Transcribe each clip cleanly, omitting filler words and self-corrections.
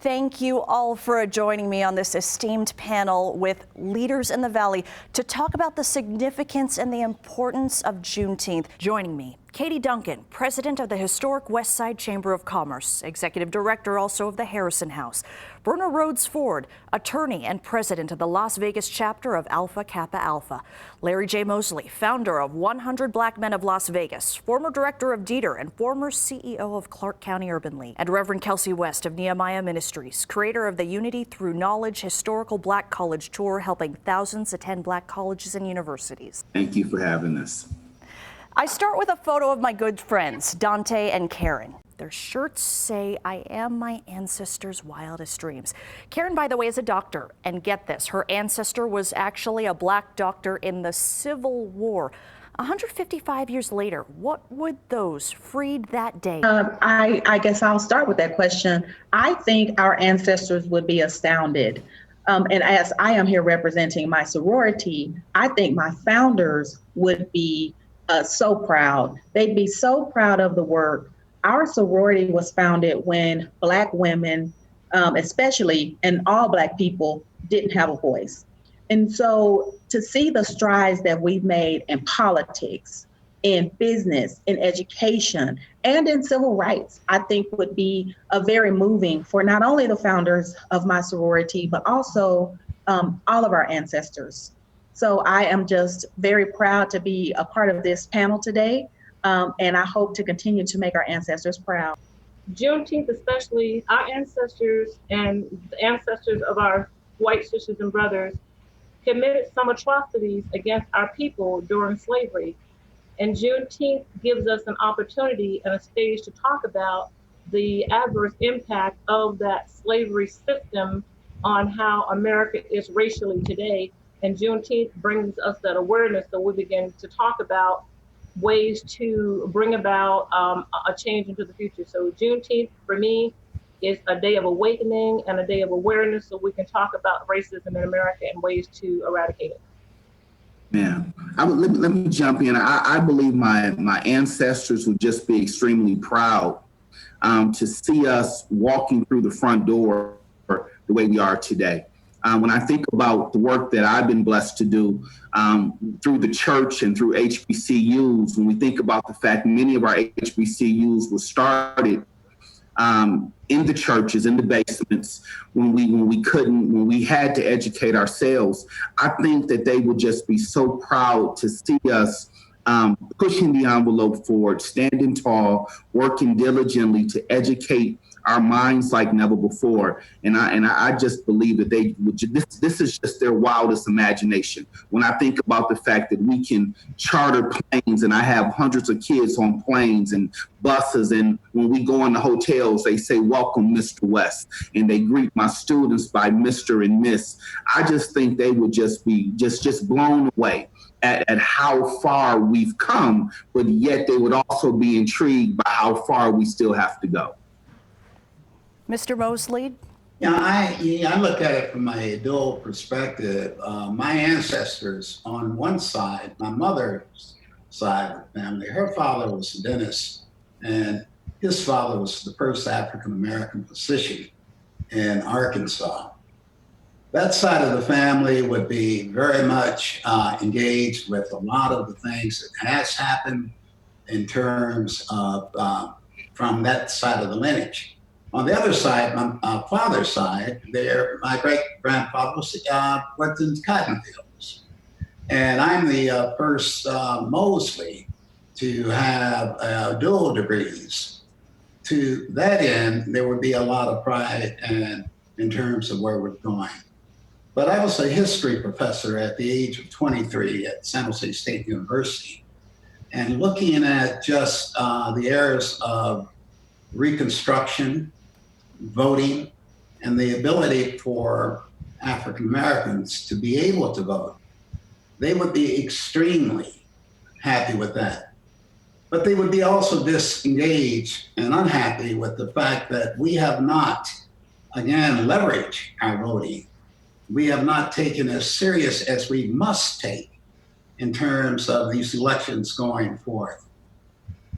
Thank you all for joining me on this esteemed panel with leaders in the Valley to talk about the significance and the importance of Juneteenth. Joining me, Katie Duncan, president of the historic West Side Chamber of Commerce, executive director also of the Harrison House. Verna Rhodes Ford, attorney and president of the Las Vegas chapter of Alpha Kappa Alpha. Larry J. Mosley, founder of 100 Black Men of Las Vegas, former director of Dieter and former CEO of Clark County Urban League. And Reverend Kelsey West of Nehemiah Ministries, creator of the Unity Through Knowledge historical Black College Tour, helping thousands attend Black colleges and universities. Thank you for having us. I start with a photo of my good friends, Dante and Karen. Their shirts say, "I am my ancestors' wildest dreams." Karen, by the way, is a doctor. And get this, her ancestor was actually a Black doctor in the Civil War. 155 years later, what would those freed that day? I guess I'll start with that question. I think our ancestors would be astounded. And as I am here representing my sorority, I think my founders would be so proud. They'd be so proud of the work. Our sorority was founded when Black women, especially, and all Black people, didn't have a voice. And so to see the strides that we've made in politics, in business, in education, and in civil rights, I think would be very moving for not only the founders of my sorority, but also all of our ancestors. So I am just very proud to be a part of this panel today, and I hope to continue to make our ancestors proud. Juneteenth, especially our ancestors and the ancestors of our white sisters and brothers, committed some atrocities against our people during slavery. And Juneteenth gives us an opportunity and a stage to talk about the adverse impact of that slavery system on how America is racially today. And Juneteenth brings us that awareness, so we begin to talk about ways to bring about a change into the future. So Juneteenth, for me, is a day of awakening and a day of awareness, so we can talk about racism in America and ways to eradicate it. Yeah, let me jump in. I believe my ancestors would just be extremely proud to see us walking through the front door the way we are today. When I think about the work that I've been blessed to do through the church and through HBCUs, when we think about the fact many of our HBCUs were started in the churches, in the basements, when we had to educate ourselves, I think that they would just be so proud to see us pushing the envelope forward, standing tall, working diligently to educate our minds like never before. And I just believe that they would, this is just their wildest imagination. When I think about the fact that we can charter planes, and I have hundreds of kids on planes and buses, and when we go into hotels, they say, "Welcome, Mr. West," and they greet my students by Mr. and Miss. I just think they would just be just blown away at how far we've come, but yet they would also be intrigued by how far we still have to go. Mr. Mosley? Yeah, I look at it from a dual perspective. My ancestors on one side, my mother's side of the family, her father was a dentist, and his father was the first African-American physician in Arkansas. That side of the family would be very much engaged with a lot of the things that has happened in terms of from that side of the lineage. On the other side, my father's side, my great-grandfather worked in cotton fields. And I'm the first Mosley to have dual degrees. To that end, there would be a lot of pride in terms of where we're going. But I was a history professor at the age of 23 at San Jose State University. And looking at just the eras of Reconstruction, voting, and the ability for African Americans to be able to vote, they would be extremely happy with that. But they would be also disengaged and unhappy with the fact that we have not, again, leveraged our voting. We have not taken as serious as we must take in terms of these elections going forth.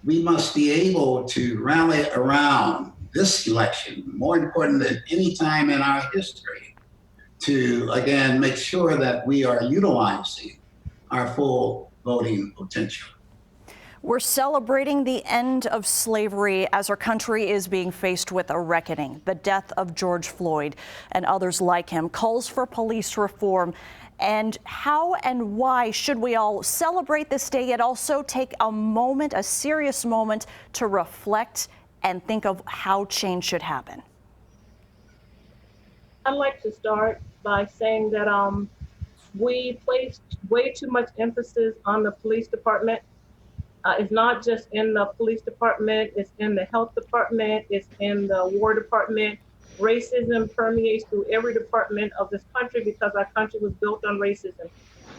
We must be able to rally around this election, more important than any time in our history, to again make sure that we are utilizing our full voting potential. We're celebrating the end of slavery as our country is being faced with a reckoning. The death of George Floyd and others like him calls for police reform. And how and why should we all celebrate this day, yet also take a moment, a serious moment, to reflect and think of how change should happen? I'd like to start by saying that we placed way too much emphasis on the police department. It's not just in the police department, it's in the health department, it's in the war department. Racism permeates through every department of this country because our country was built on racism.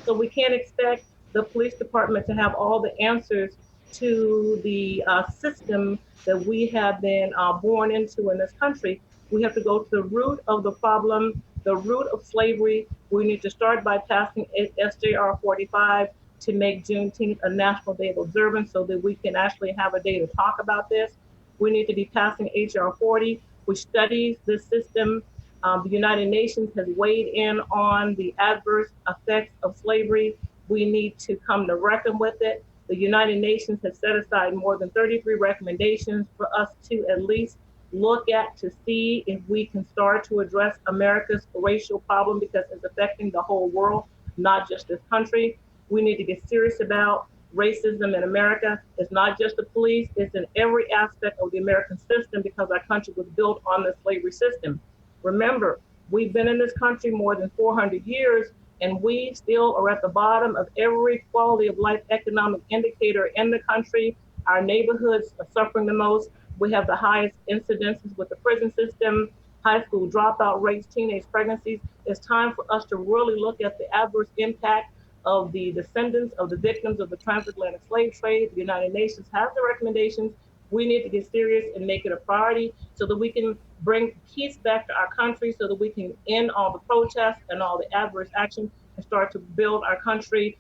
So we can't expect the police department to have all the answers to the system that we have been born into in this country. We have to go to the root of the problem, the root of slavery. We need to start by passing SJR 45 to make Juneteenth a national day of observance so that we can actually have a day to talk about this. We need to be passing HR 40, which studies the system. The United Nations has weighed in on the adverse effects of slavery. We need to come to reckon with it. The United Nations has set aside more than 33 recommendations for us to at least look at to see if we can start to address America's racial problem, because it's affecting the whole world, not just this country. We need to get serious about racism in America. It's not just the police, it's in every aspect of the American system because our country was built on the slavery system. Remember, we've been in this country more than 400 years and we still are at the bottom of every quality of life economic indicator in the country. Our neighborhoods are suffering the most. We have the highest incidences with the prison system, high school dropout rates, teenage pregnancies. It's time for us to really look at the adverse impact of the descendants of the victims of the transatlantic slave trade. The United Nations has the recommendations. We need to get serious and make it a priority so that we can bring peace back to our country, so that we can end all the protests and all the adverse action and start to build our country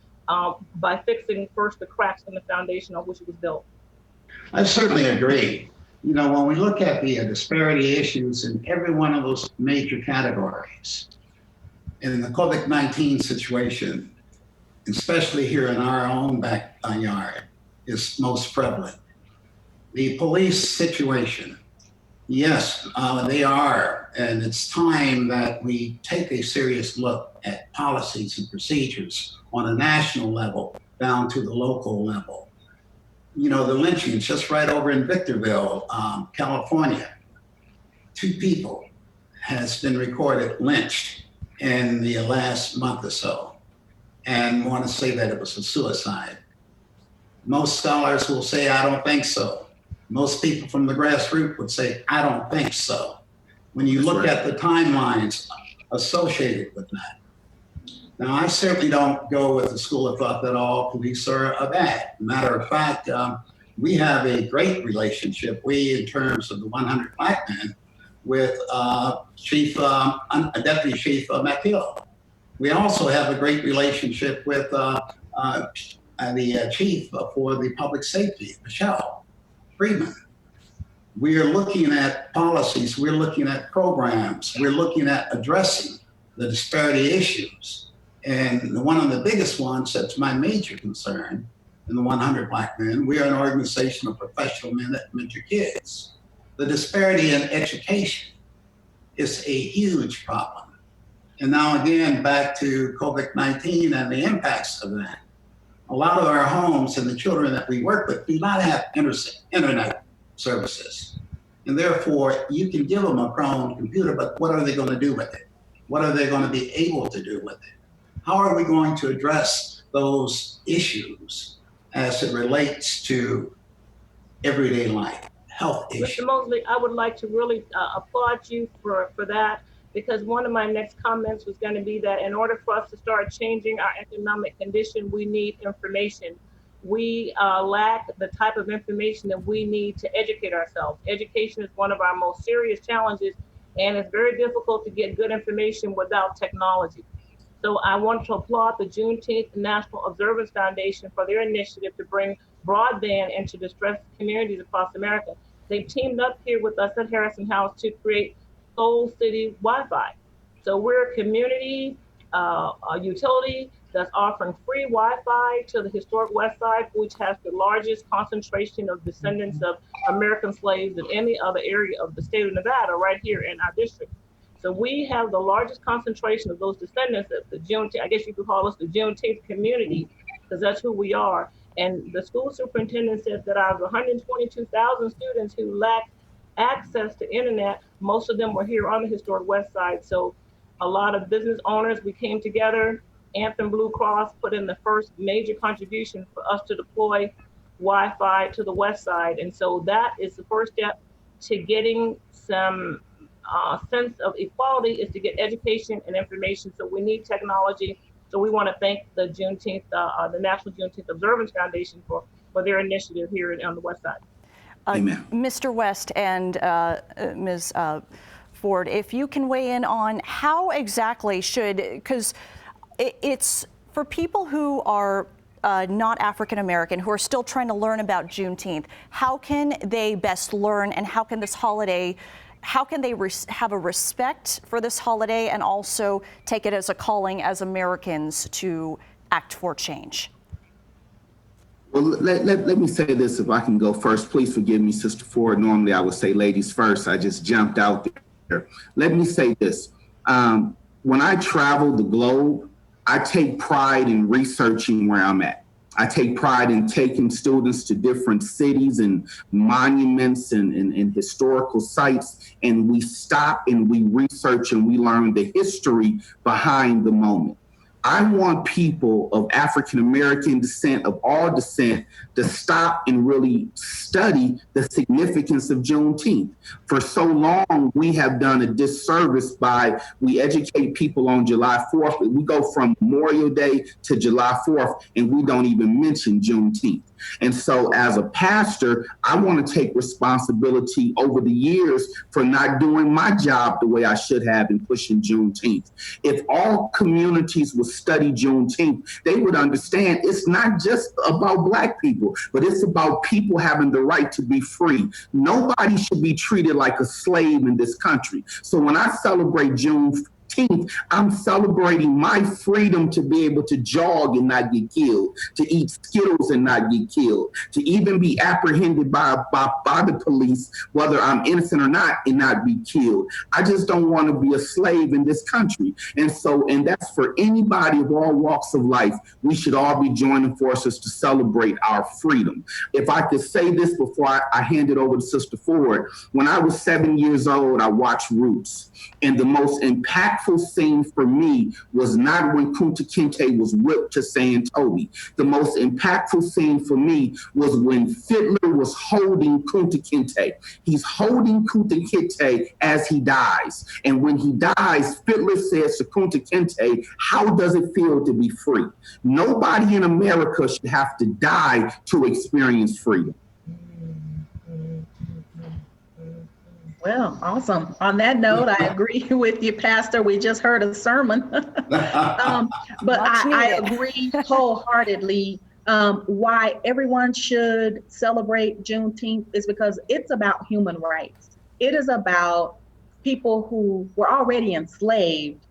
by fixing first the cracks in the foundation on which it was built. I certainly agree. You know, when we look at the disparity issues in every one of those major categories, in the COVID-19 situation, especially here in our own backyard, is most prevalent. The police situation, yes, they are, and it's time that we take a serious look at policies and procedures on a national level down to the local level. You know, the lynchings just right over in Victorville, California, 2 people has been recorded lynched in the last month or so, and want to say that it was a suicide. Most scholars will say, I don't think so. Most people from the grassroots would say, I don't think so. When you look at the timelines associated with that. Now, I certainly don't go with the school of thought that all police are bad. Matter of fact, we have a great relationship, we in terms of the 100 Black Men, with Deputy Chief McHill. We also have a great relationship with the chief for the public safety, Michelle Freeman. We are looking at policies, we're looking at programs, we're looking at addressing the disparity issues. And one of the biggest ones that's my major concern in the 100 Black Men, we are an organization of professional men that mentor kids. The disparity in education is a huge problem. And now again, back to COVID-19 and the impacts of that. A lot of our homes and the children that we work with do not have internet services. And therefore, you can give them a Chrome computer, but what are they going to do with it? What are they going to be able to do with it? How are we going to address those issues as it relates to everyday life, health issues? Mr. Mosley, I would like to really applaud you for that, because one of my next comments was going to be that in order for us to start changing our economic condition, we need information. We lack the type of information that we need to educate ourselves. Education is one of our most serious challenges, and it's very difficult to get good information without technology. So I want to applaud the Juneteenth National Observance Foundation for their initiative to bring broadband into distressed communities across America. they've teamed up here with us at Harrison House to create Soul City Wi-Fi. So we're a community a utility that's offering free Wi-Fi to the historic West Side, which has the largest concentration of descendants of American slaves in any other area of the state of Nevada, right here in our district. So we have the largest concentration of those descendants of the Juneteenth, I guess you could call us the Juneteenth community, because that's who we are. And the school superintendent said that out of 122,000 students who lack access to internet, most of them were here on the historic West Side. So a lot of business owners, we came together. Anthem Blue Cross put in the first major contribution for us to deploy Wi-Fi to the West Side. And so that is the first step to getting some sense of equality, is to get education and information. So we need technology. So we want to thank the Juneteenth, the National Juneteenth Observance Foundation for their initiative here on the West Side. Amen. Mr. West and Ms. Ford, if you can weigh in on how exactly because it's for people who are not African American, who are still trying to learn about Juneteenth, how can they best learn, and how can this holiday, how can they have a respect for this holiday and also take it as a calling as Americans to act for change? Well, let me say this, if I can go first. Please forgive me, Sister Ford. Normally I would say ladies first. I just jumped out there. Let me say this. When I travel the globe, I take pride in researching where I'm at. I take pride in taking students to different cities and monuments and historical sites, and we stop and we research and we learn the history behind the moment. I want people of African American descent, of all descent, to stop and really study the significance of Juneteenth. For so long, we have done a disservice by, we educate people on July 4th, but we go from Memorial Day to July 4th, and we don't even mention Juneteenth. And so as a pastor, I want to take responsibility over the years for not doing my job the way I should have in pushing Juneteenth. If all communities would study Juneteenth, they would understand it's not just about Black people, but it's about people having the right to be free. Nobody should be treated like a slave in this country. So when I celebrate Juneteenth, I'm celebrating my freedom to be able to jog and not get killed, to eat Skittles and not get killed, to even be apprehended by the police, whether I'm innocent or not, and not be killed. I just don't want to be a slave in this country. And that's for anybody of all walks of life. We should all be joining forces to celebrate our freedom. If I could say this before I hand it over to Sister Ford, when I was 7 years old, I watched Roots. And the most impactful scene for me was not when Kunta Kinte was whipped to San Toby. The most impactful scene for me was when Fiddler was holding Kunta Kinte. He's holding Kunta Kinte as he dies. And when he dies, Fiddler says to Kunta Kinte, "How does it feel to be free?" Nobody in America should have to die to experience freedom. Well, awesome. On that note, I agree with you, Pastor. We just heard a sermon. But I agree wholeheartedly. Why everyone should celebrate Juneteenth is because it's about human rights. It is about people who were already enslaved,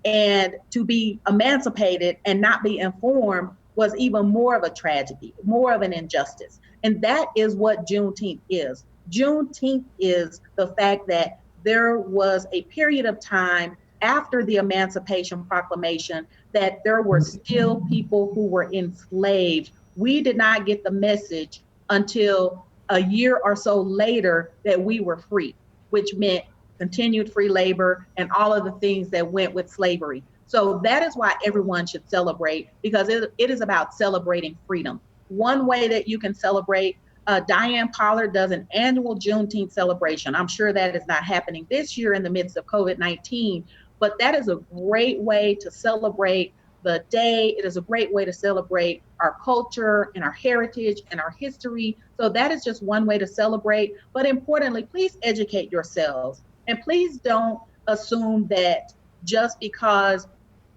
and to be emancipated and not be informed was even more of a tragedy, more of an injustice. And that is what Juneteenth is. Juneteenth is the fact that there was a period of time after the Emancipation Proclamation that there were still people who were enslaved. We did not get the message until a year or so later that we were free, which meant continued free labor and all of the things that went with slavery. So that is why everyone should celebrate, because it is about celebrating freedom. One way that you can celebrate, Diane Pollard does an annual Juneteenth celebration. I'm sure that is not happening this year in the midst of COVID-19, but that is a great way to celebrate the day. It is a great way to celebrate our culture and our heritage and our history. So that is just one way to celebrate. But importantly, please educate yourselves. And please don't assume that just because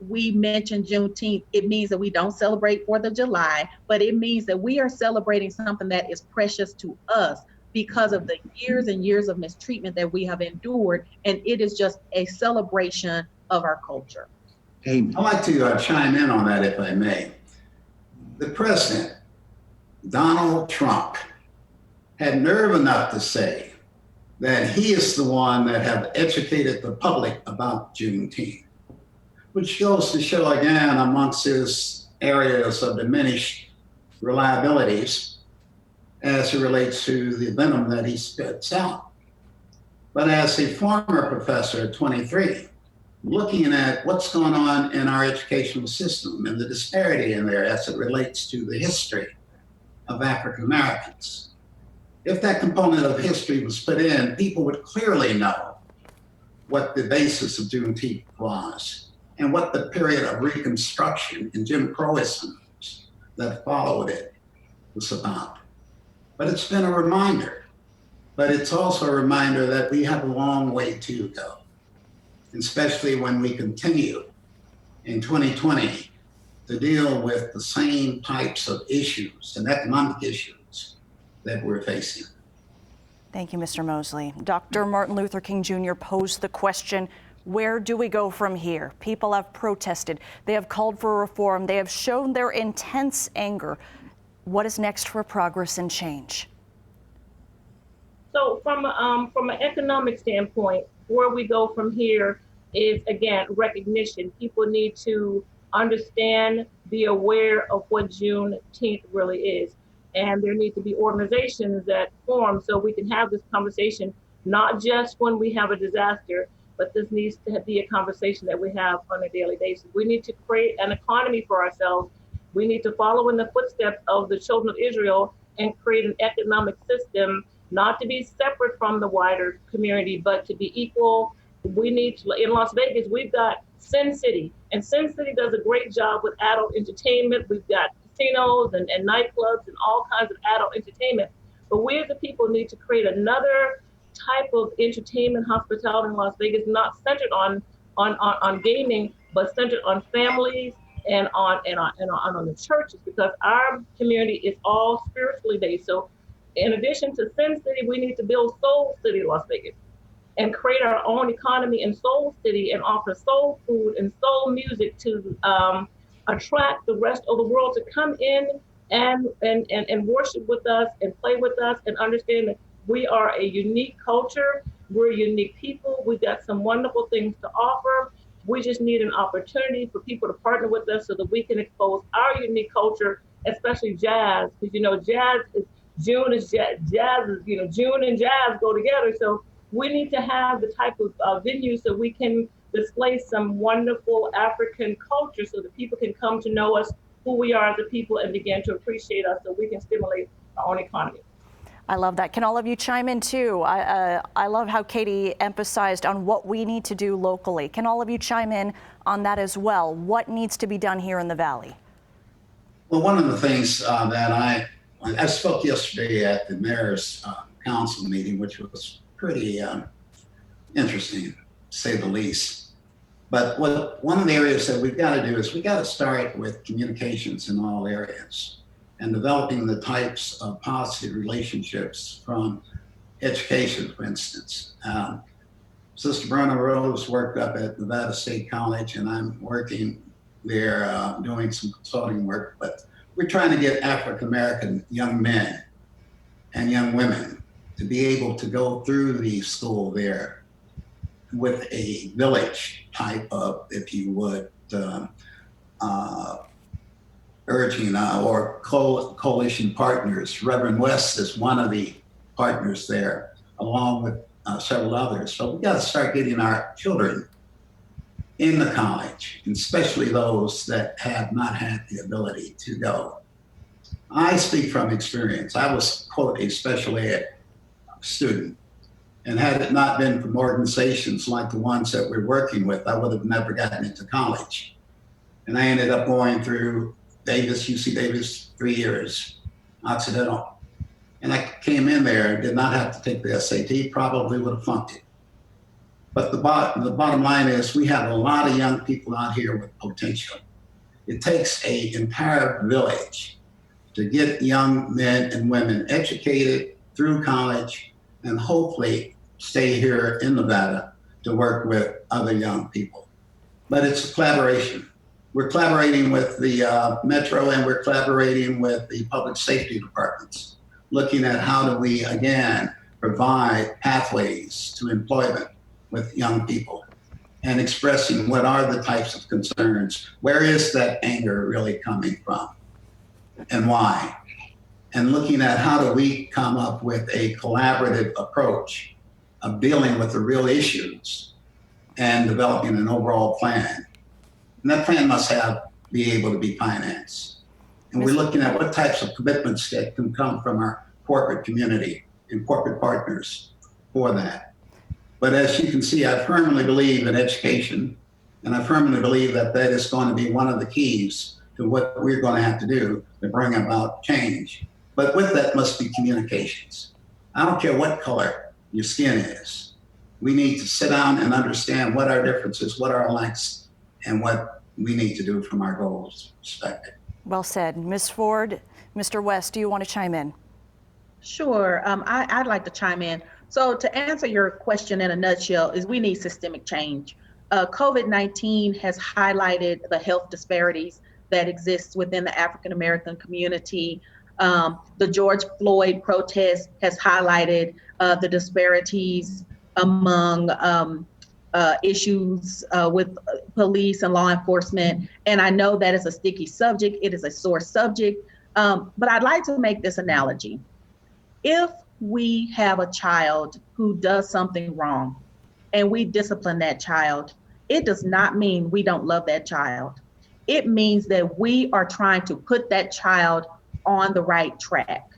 we mention Juneteenth, it means that we don't celebrate 4th of July, but it means that we are celebrating something that is precious to us. because of the years and years of mistreatment that we have endured. And it is just a celebration of our culture. Amen. I'd like to chime in on that, if I may. The president, Donald Trump, had nerve enough to say that he is the one that have educated the public about Juneteenth, which goes to show again amongst his areas of diminished reliabilities as it relates to the venom that he spits out. But as a former professor at 23, looking at what's going on in our educational system and the disparity in there as it relates to the history of African Americans, if that component of history was put in, people would clearly know what the basis of Juneteenth was and what the period of Reconstruction and Jim Crowism that followed it was about. But it's been a reminder. But it's also a reminder that we have a long way to go, especially when we continue in 2020 to deal with the same types of issues and economic issues that we're facing. Thank you, Mr. Mosley. Dr. Martin Luther King Jr. posed the question, where do we go from here? People have protested. They have called for reform. They have shown their intense anger. What is next for progress and change? So from an economic standpoint, where we go from here is, again, recognition. People need to understand, be aware of what Juneteenth really is. And there need to be organizations that form so we can have this conversation, not just when we have a disaster, but this needs to be a conversation that we have on a daily basis. We need to create an economy for ourselves. We need to follow in the footsteps of the children of Israel and create an economic system, not to be separate from the wider community, but to be equal. We need to, in Las Vegas, we've got Sin City, and Sin City does a great job with adult entertainment. We've got casinos and nightclubs and all kinds of adult entertainment. But we as a people need to create another type of entertainment hospitality in Las Vegas, not centered on gaming, but centered on families and on the churches, because our community is all spiritually based. So in addition to Sin City, we need to build Soul City, Las Vegas, and create our own economy in Soul City and offer soul food and soul music to attract the rest of the world to come in and worship with us and play with us and understand that we are a unique culture. We're unique people. We've got some wonderful things to offer. We just need an opportunity for people to partner with us so that we can expose our unique culture, especially jazz, because June is jazz is, June and jazz go together. So we need to have the type of venue so we can display some wonderful African culture so that people can come to know us, who we are as a people, and begin to appreciate us so we can stimulate our own economy. I love that. Can all of you chime in too? I love how Katie emphasized on what we need to do locally. Can all of you chime in on that as well? What needs to be done here in the Valley? Well, one of the things that I spoke yesterday at the mayor's council meeting, which was pretty interesting, to say the least. But one of the areas that we've got to do is we got to start with communications in all areas and developing the types of positive relationships from education, for instance. Sister Brenna Rose worked up at Nevada State College, and I'm working there doing some consulting work, but we're trying to get African-American young men and young women to be able to go through the school there with a village type of, if you would, urging or coalition partners. Reverend West is one of the partners there, along with several others. So we got to start getting our children in the college, especially those that have not had the ability to go. I speak from experience. I was, quote, a special ed student. And had it not been from organizations like the ones that we're working with, I would have never gotten into college. And I ended up going through UC Davis, 3 years, Occidental. And I came in there and did not have to take the SAT, probably would have flunked it. But the bottom line is we have a lot of young people out here with potential. It takes an entire village to get young men and women educated through college and hopefully stay here in Nevada to work with other young people. But it's a collaboration. We're collaborating with the Metro, and we're collaborating with the public safety departments, looking at how do we, again, provide pathways to employment with young people and expressing what are the types of concerns, where is that anger really coming from and why, and looking at how do we come up with a collaborative approach of dealing with the real issues and developing an overall plan. And that plan must be able to be financed. And we're looking at what types of commitments that can come from our corporate community and corporate partners for that. But as you can see, I firmly believe in education, and I firmly believe that that is going to be one of the keys to what we're going to have to do to bring about change. But with that must be communications. I don't care what color your skin is. We need to sit down and understand what our differences, what our likes, and what we need to do from our goals perspective. Well said. Ms. Ford, Mr. West, do you want to chime in? Sure, I'd like to chime in. So to answer your question in a nutshell is we need systemic change. COVID-19 has highlighted the health disparities that exist within the African-American community. The George Floyd protest has highlighted the disparities among issues with police and law enforcement. And I know that is a sticky subject. It is a sore subject. But I'd like to make this analogy. If we have a child who does something wrong and we discipline that child, it does not mean we don't love that child. It means that we are trying to put that child on the right track.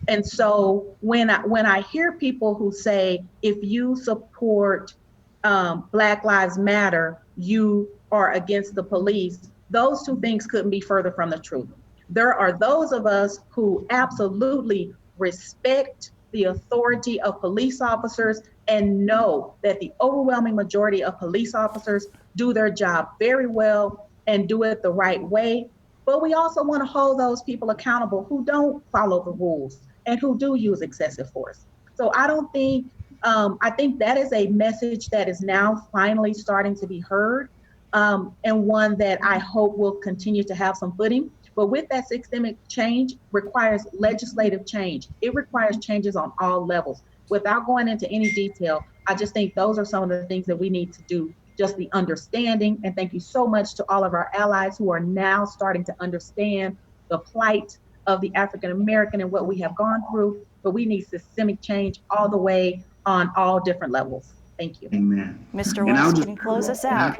And so when I hear people who say, if you support Black Lives Matter, you are against the police, those two things couldn't be further from the truth. There are those of us who absolutely respect the authority of police officers and know that the overwhelming majority of police officers do their job very well and do it the right way. But we also want to hold those people accountable who don't follow the rules and who do use excessive force. So I think that is a message that is now finally starting to be heard, and one that I hope will continue to have some footing. But with that, systemic change requires legislative change. It requires changes on all levels. Without going into any detail, I just think those are some of the things that we need to do, just the understanding. And thank you so much to all of our allies who are now starting to understand the plight of the African American and what we have gone through. But we need systemic change all the way on all different levels. Thank you. Amen. Mr. West, can you close us out?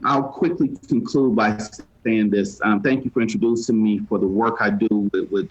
I'll quickly conclude by saying this. Thank you for introducing me for the work I do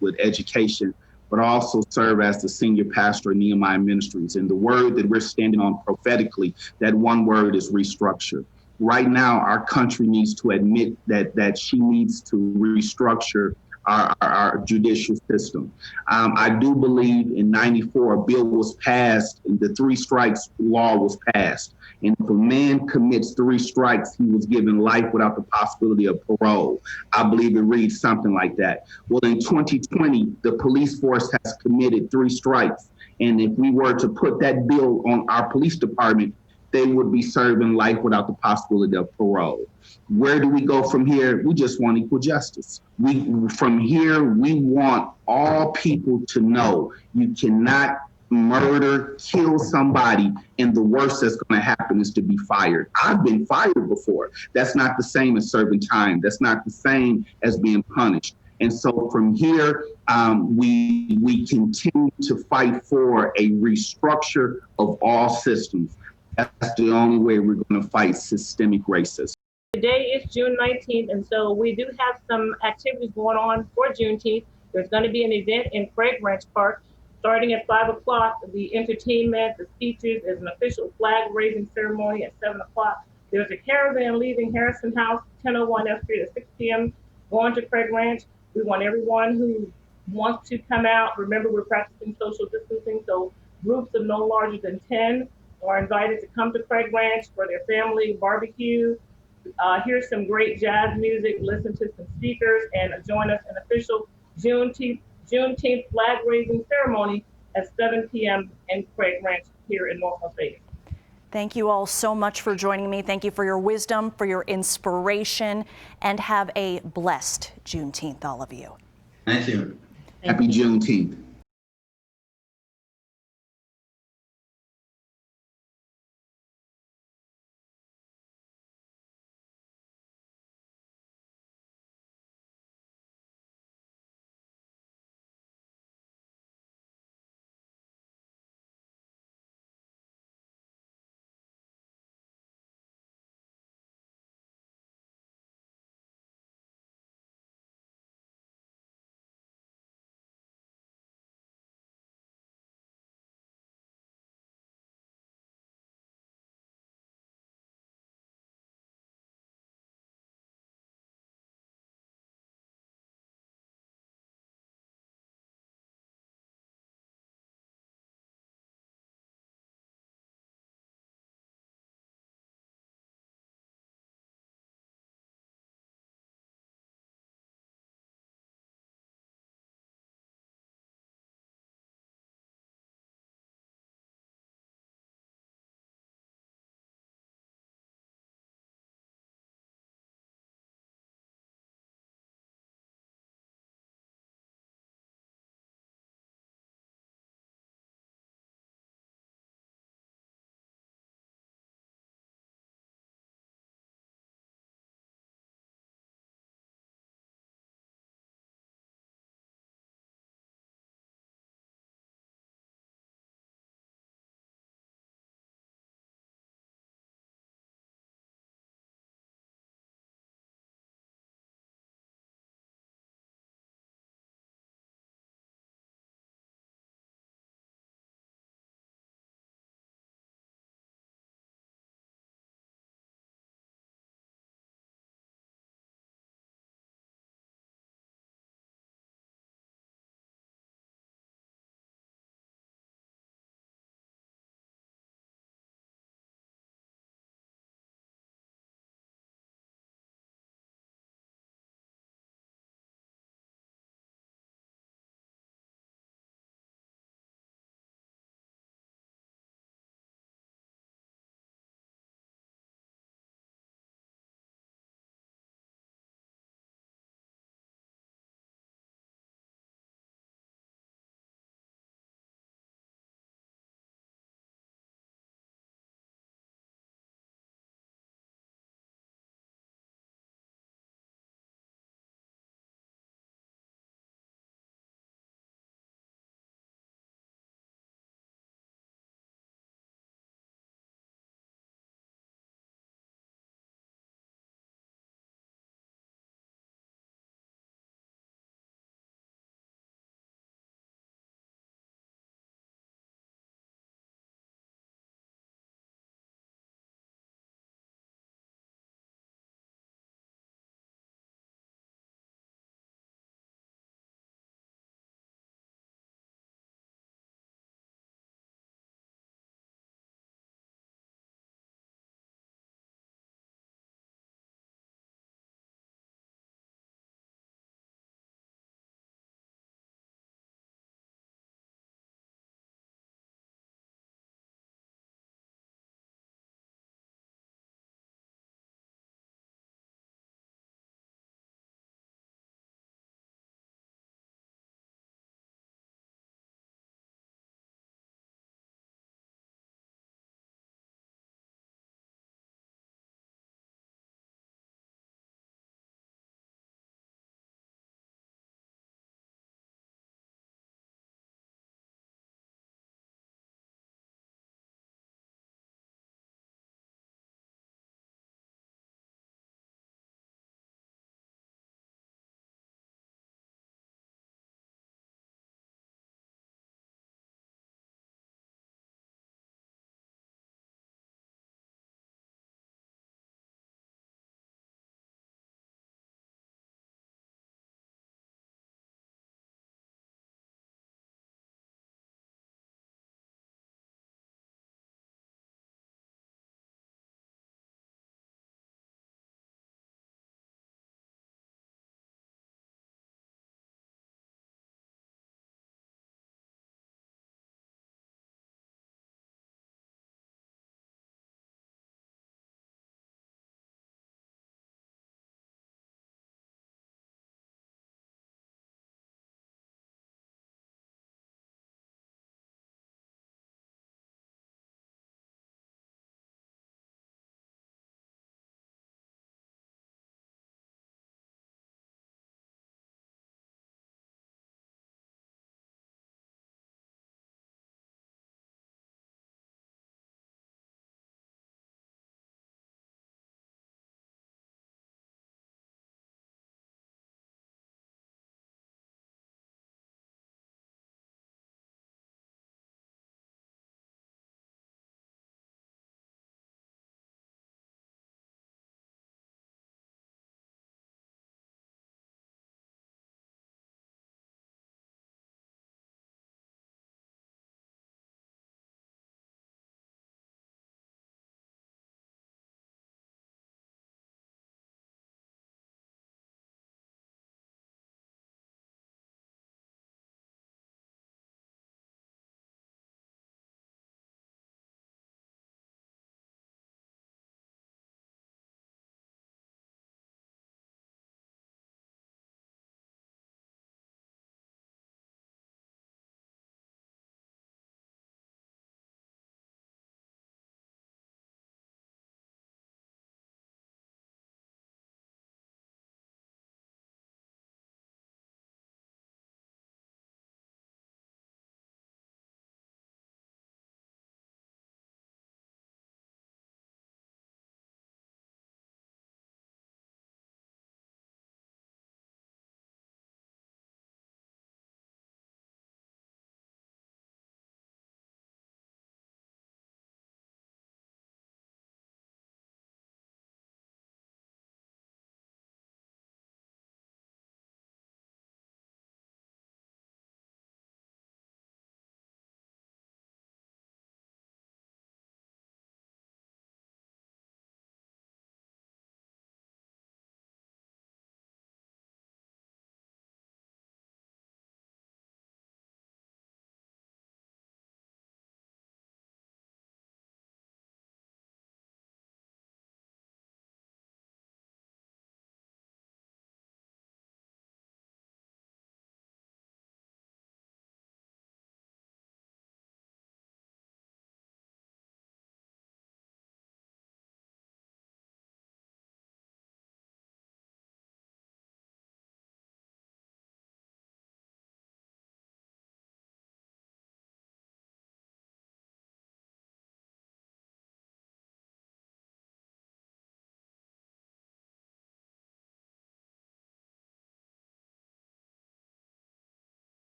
with education, but I also serve as the senior pastor at Nehemiah Ministries. And the word that we're standing on prophetically, that one word is restructure. Right now, our country needs to admit that she needs to restructure our judicial system. I do believe in '94, a bill was passed, and the 3 strikes law was passed. And if a man commits 3 strikes, he was given life without the possibility of parole. I believe it reads something like that. Well, in 2020, the police force has committed 3 strikes. And if we were to put that bill on our police department, they would be serving life without the possibility of parole. Where do we go from here? We just want equal justice. From here, we want all people to know you cannot murder, kill somebody, and the worst that's going to happen is to be fired. I've been fired before. That's not the same as serving time. That's not the same as being punished. And so from here, we continue to fight for a restructure of all systems. That's the only way we're going to fight systemic racism. Today is June 19th, and so we do have some activities going on for Juneteenth. There's going to be an event in Craig Ranch Park starting at 5 o'clock. The entertainment, the speeches, there's an official flag raising ceremony at 7 o'clock. There's a caravan leaving Harrison House, 1001 F Street at 6 p.m. going to Craig Ranch. We want everyone who wants to come out. Remember, we're practicing social distancing, so groups of no larger than 10 are invited to come to Craig Ranch for their family barbecue. Hear some great jazz music, listen to some speakers, and join us in official Juneteenth flag raising ceremony at 7 p.m. in Craig Ranch here in North Las Vegas. Thank you all so much for joining me. Thank you for your wisdom, for your inspiration, and have a blessed Juneteenth, all of you. Thank you. Happy Juneteenth.